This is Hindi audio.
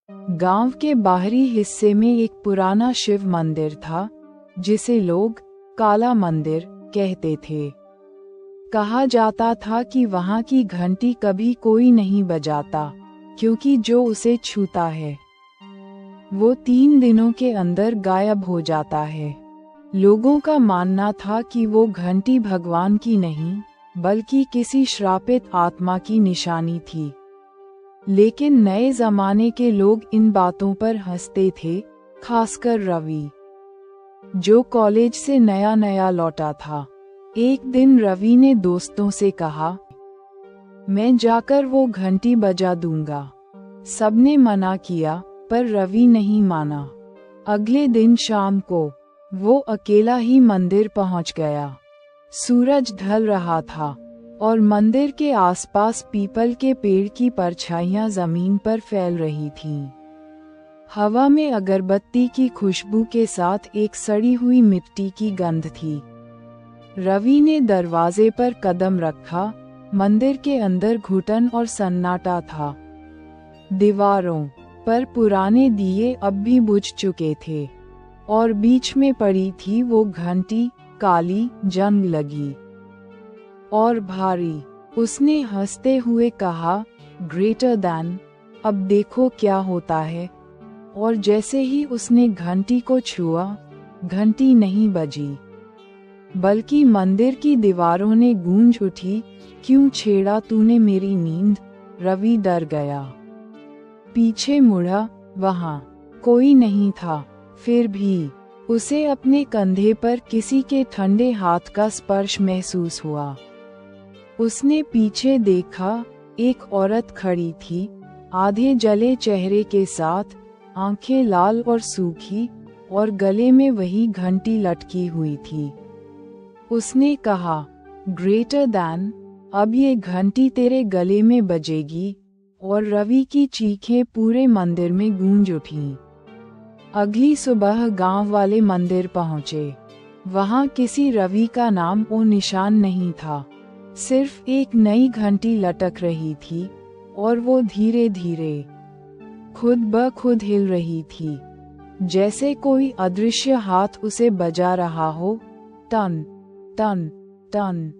गांव के बाहरी हिस्से में एक पुराना शिव मंदिर था, जिसे लोग काला मंदिर कहते थे। कहा जाता था कि वहां की घंटी कभी कोई नहीं बजाता, क्योंकि जो उसे छूता है वो 3 दिनों के अंदर गायब हो जाता है। लोगों का मानना था कि वो घंटी भगवान की नहीं, बल्कि किसी श्रापित आत्मा की निशानी थी। लेकिन नए जमाने के लोग इन बातों पर हंसते थे, खासकर रवि, जो कॉलेज से नया नया लौटा था। एक दिन रवि ने दोस्तों से कहा, मैं जाकर वो घंटी बजा दूंगा। सबने मना किया, पर रवि नहीं माना। अगले दिन शाम को वो अकेला ही मंदिर पहुंच गया। सूरज ढल रहा था और मंदिर के आसपास पीपल के पेड़ की परछाइयां जमीन पर फैल रही थीं। हवा में अगरबत्ती की खुशबू के साथ एक सड़ी हुई मिट्टी की गंध थी। रवि ने दरवाजे पर कदम रखा। मंदिर के अंदर घुटन और सन्नाटा था। दीवारों पर पुराने दिए अब भी बुझ चुके थे और बीच में पड़ी थी वो घंटी, काली, जंग लगी और भारी। उसने हंसते हुए कहा, ग्रेटर दैन, अब देखो क्या होता है। और जैसे ही उसने घंटी को छुआ, घंटी नहीं बजी, बल्कि मंदिर की दीवारों ने गूंज उठी, क्यों छेड़ा तूने मेरी नींद। रवि डर गया। पीछे मुड़ा, वहां कोई नहीं था। फिर भी उसे अपने कंधे पर किसी के ठंडे हाथ का स्पर्श महसूस हुआ। उसने पीछे देखा, एक औरत खड़ी थी, आधे जले चेहरे के साथ, आंखें लाल और सूखी, और गले में वही घंटी लटकी हुई थी। उसने कहा, ग्रेटर दैन, अब ये घंटी तेरे गले में बजेगी। और रवि की चीखें पूरे मंदिर में गूंज उठीं। अगली सुबह गांव वाले मंदिर पहुंचे। वहां किसी रवि का नाम और निशान नहीं था। सिर्फ एक नई घंटी लटक रही थी, और वो धीरे धीरे खुद ब खुद हिल रही थी, जैसे कोई अदृश्य हाथ उसे बजा रहा हो। टन टन टन।